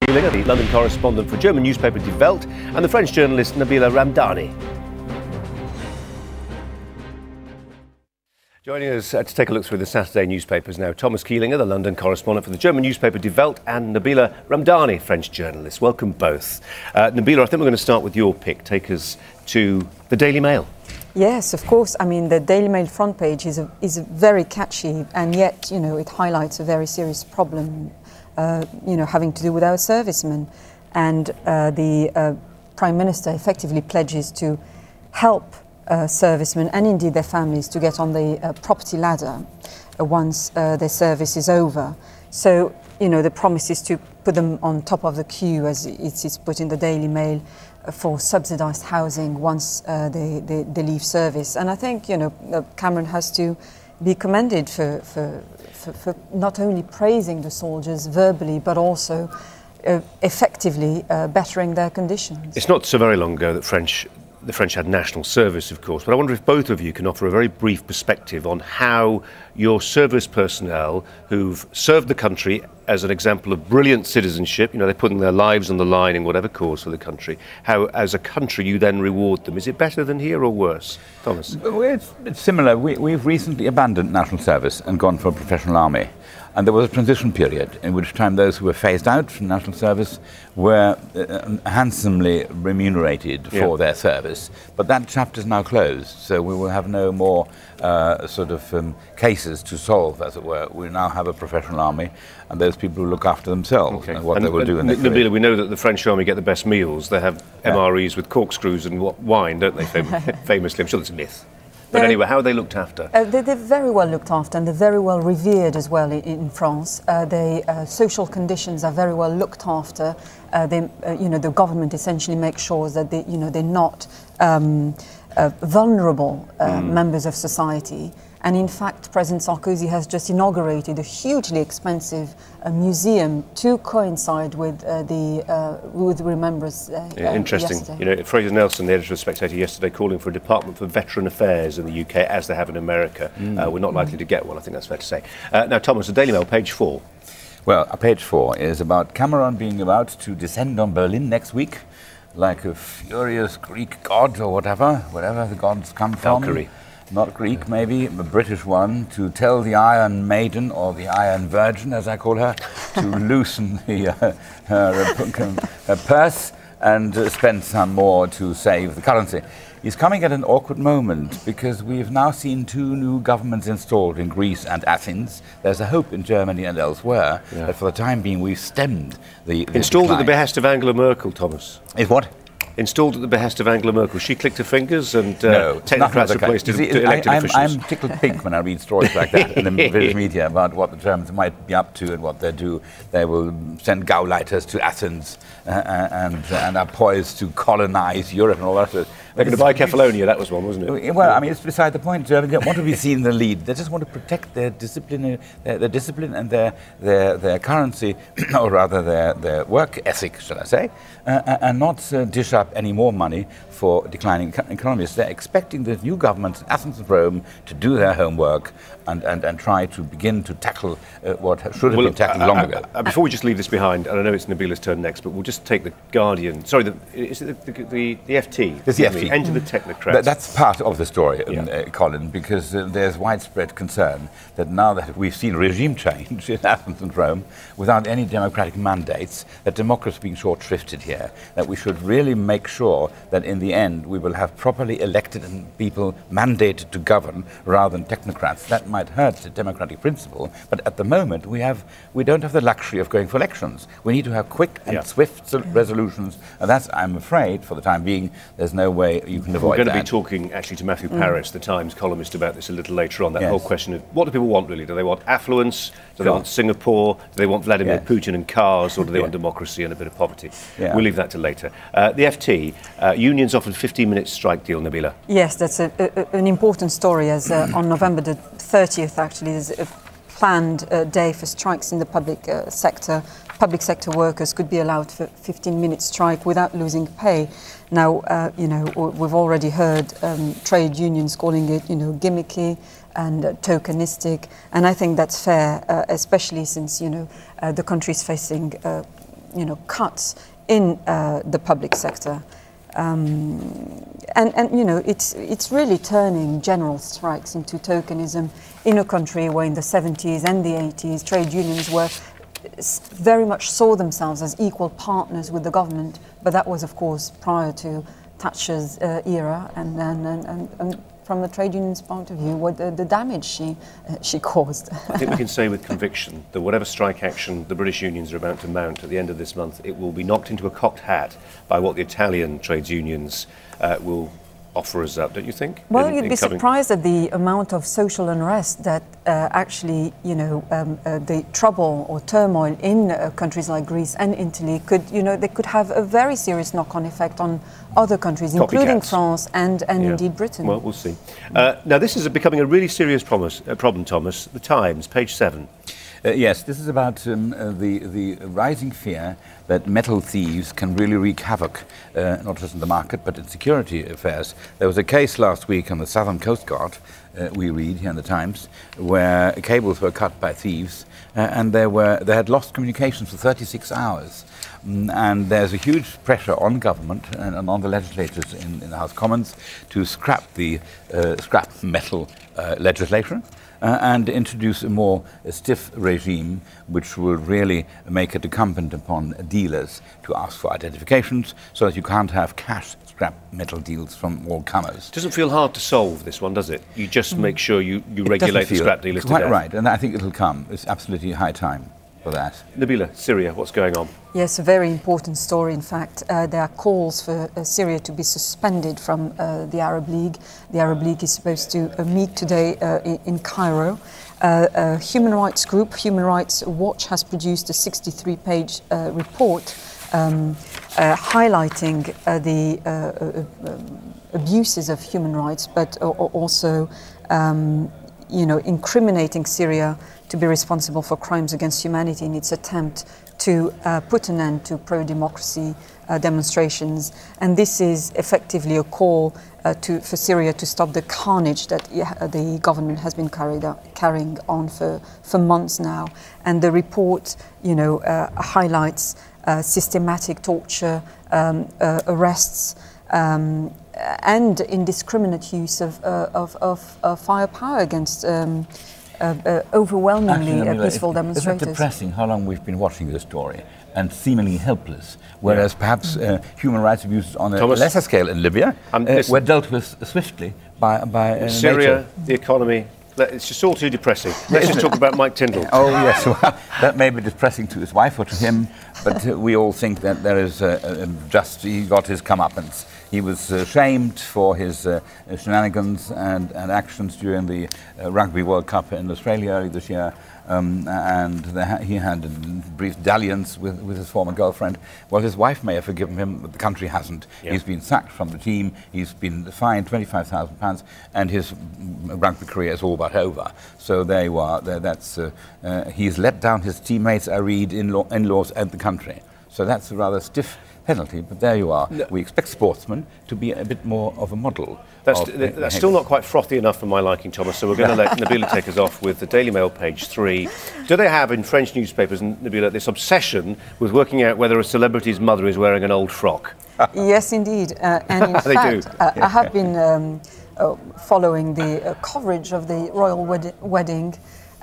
The London correspondent for German newspaper Die Welt, and the French journalist Nabila Ramdani. Joining us to take a look through the Saturday newspapers now, Thomas Kielinger, the London correspondent for the German newspaper Die Welt, and Nabila Ramdani, French journalist. Welcome both. Nabila, I think we're going to start with your pick. Take us to the Daily Mail. Yes, of course. I mean, the Daily Mail front page is very catchy, and yet, it highlights a very serious problem, having to do with our servicemen. And the Prime Minister effectively pledges to help servicemen and indeed their families to get on the property ladder once their service is over. So, the promise is to put them on top of the queue, as it is put in the Daily Mail, for subsidised housing once they leave service. And I think, Cameron has to be commended for not only praising the soldiers verbally, but also effectively bettering their conditions. It's not so very long ago that the French had national service, of course, but I wonder if both of you can offer a very brief perspective on how your service personnel who've served the country as an example of brilliant citizenship, they're putting their lives on the line in whatever cause for the country, how as a country you then reward them. Is it better than here or worse? Thomas? It's similar. We've recently abandoned national service and gone for a professional army. And there was a transition period in which time those who were phased out from national service were handsomely remunerated for their service. But that chapter is now closed, so we will have no more cases to solve, as it were. We now have a professional army, and those people who look after themselves and what they will do in their career. Nabila, we know that the French army get the best meals. They have MREs with corkscrews and wine, don't they, famously? I'm sure that's a myth. But anyway, how are they looked after? They're very well looked after, and they're very well revered as well in France. Their social conditions are very well looked after. The government essentially makes sure that they're not vulnerable members of society. And in fact, President Sarkozy has just inaugurated a hugely expensive museum to coincide with the Remembrance Day. Interesting. Yesterday. Fraser Nelson, the editor of Spectator, yesterday calling for a Department for Veteran Affairs in the UK, as they have in America. We're not likely to get one, I think that's fair to say. Now, Thomas, the Daily Mail, page 4. Well, page 4 is about Cameron being about to descend on Berlin next week, like a furious Greek god or whatever the gods come from. Valkyrie. Not Greek, maybe, a British one, to tell the Iron Maiden, or the Iron Virgin, as I call her, to loosen her purse and spend some more to save the currency. He's coming at an awkward moment because we've now seen 2 new governments installed in Greece and Athens. There's a hope in Germany and elsewhere that for the time being we've stemmed the installed decline. At the behest of Angela Merkel, Thomas. Is what? Installed at the behest of Angela Merkel. She clicked her fingers and no, technocrats replaced elected officials. I'm tickled pink when I read stories like that in the British media about what the Germans might be up to and what they do. They will send Gauleiters to Athens and are poised to colonize Europe and all that. They're going to buy Kefalonia, that was one, wasn't it? Well, I mean, it's beside the point. Germans don't want to be seen in the lead. They just want to protect their discipline, and their currency, or rather their work ethic, shall I say, and not dish up any more money for declining economies. They're expecting the new governments in Athens and Rome to do their homework and try to begin to tackle what should have been tackled long ago. Before we just leave this behind, and I know it's Nabila's turn next, but we'll just take the Guardian. Sorry, is it the FT? It's the FT. Enter the technocrats. That's part of the story, Colin, because there's widespread concern that now that we've seen regime change in Athens and Rome without any democratic mandates, that democracy is being short-shrifted here, that we should really make sure that in the end we will have properly elected people mandated to govern rather than technocrats. That might hurt the democratic principle, but at the moment we don't have the luxury of going for elections. We need to have quick and swift resolutions, and that's, I'm afraid, for the time being, there's no way you can avoid that. We're going to be talking actually to Matthew Parris, the Times columnist, about this a little later on, that whole question of what do people want really? Do they want affluence? Do they want Singapore? Do they want Vladimir Putin and cars? Or do they want democracy and a bit of poverty? We'll leave that to later. The FT, unions offered 15-minute strike deal, Nabila. Yes, that's an important story, as on November the 30th, actually, there's a planned day for strikes in the public sector. Public sector workers could be allowed for 15-minute strike without losing pay. Now, we've already heard trade unions calling it, gimmicky and tokenistic, and I think that's fair, especially since, the country is facing cuts in the public sector. And you know, it's really turning general strikes into tokenism in a country where in the 70s and the 80s trade unions were very much saw themselves as equal partners with the government, but that was of course prior to Thatcher's era, and from the trade union's point of view, what the damage she caused. I think we can say with conviction that whatever strike action the British unions are about to mount at the end of this month, it will be knocked into a cocked hat by what the Italian trades unions will offer us up, don't you think? Well, you'd be surprised at the amount of social unrest that actually, the trouble or turmoil in countries like Greece and Italy could, they could have a very serious knock-on effect on other countries, including France and indeed Britain. Well, we'll see. Now, this is becoming a really serious problem, Thomas. The Times, page 7. Yes, this is about the rising fear that metal thieves can really wreak havoc, not just in the market, but in security affairs. There was a case last week on the Southern Coast Guard, we read here in the Times, where cables were cut by thieves, and they had lost communications for 36 hours. And there's a huge pressure on government and on the legislators in the House of Commons to scrap the scrap metal legislation. And introduce a more stiff regime which will really make it incumbent upon dealers to ask for identifications so that you can't have cash scrap metal deals from all comers. Doesn't feel hard to solve, this one, does it? You just make sure you regulate the scrap dealers to death. Quite right, and I think it'll come. It's absolutely high time for that. Nabila, Syria, what's going on? Yes, a very important story. In fact, there are calls for Syria to be suspended from the Arab League. The Arab League is supposed to meet today in Cairo. A human rights group, Human Rights Watch, has produced a 63-page report highlighting the abuses of human rights, but also incriminating Syria to be responsible for crimes against humanity in its attempt to put an end to pro-democracy demonstrations. And this is effectively a call for Syria to stop the carnage that the government has been carrying on for months now. And the report, highlights systematic torture, arrests, and indiscriminate use of firepower against overwhelmingly peaceful demonstrators. Isn't it depressing how long we've been watching this story and seemingly helpless, whereas perhaps human rights abuses on a lesser scale in Libya were dealt with swiftly by Syria, NATO. the economy. It's just all too depressing. Let's just talk about Mike Tyndall. Oh yes, well, that may be depressing to his wife or to him, but we all think that there is he got his comeuppance. He was shamed for his shenanigans and actions during the Rugby World Cup in Australia early this year, and he had a brief dalliance with his former girlfriend. Well, his wife may have forgiven him, but the country hasn't. Yeah. He's been sacked from the team, he's been fined £25,000, and his rugby career is all but over. So there you are. He's let down his teammates, I read, in-laws and the country. So that's a rather stiff penalty, but there you are. No. We expect sportsmen to be a bit more of a model. That's still not quite frothy enough for my liking, Thomas, so we're going to let Nabila take us off with the Daily Mail, page 3. Do they have in French newspapers, Nabila, this obsession with working out whether a celebrity's mother is wearing an old frock? Yes, indeed. And in fact, I have been following the coverage of the royal wedding.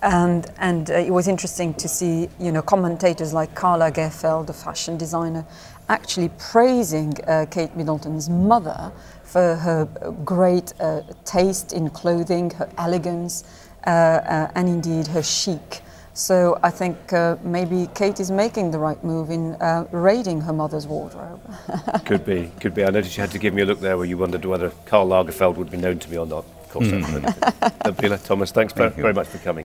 And it was interesting to see, commentators like Karl Lagerfeld, the fashion designer, actually praising Kate Middleton's mother for her great taste in clothing, her elegance, and indeed her chic. So I think maybe Kate is making the right move in raiding her mother's wardrobe. Could be. I noticed you had to give me a look there where you wondered whether Karl Lagerfeld would be known to me or not. Of course, that's Nabila, Thomas, thanks very much for coming.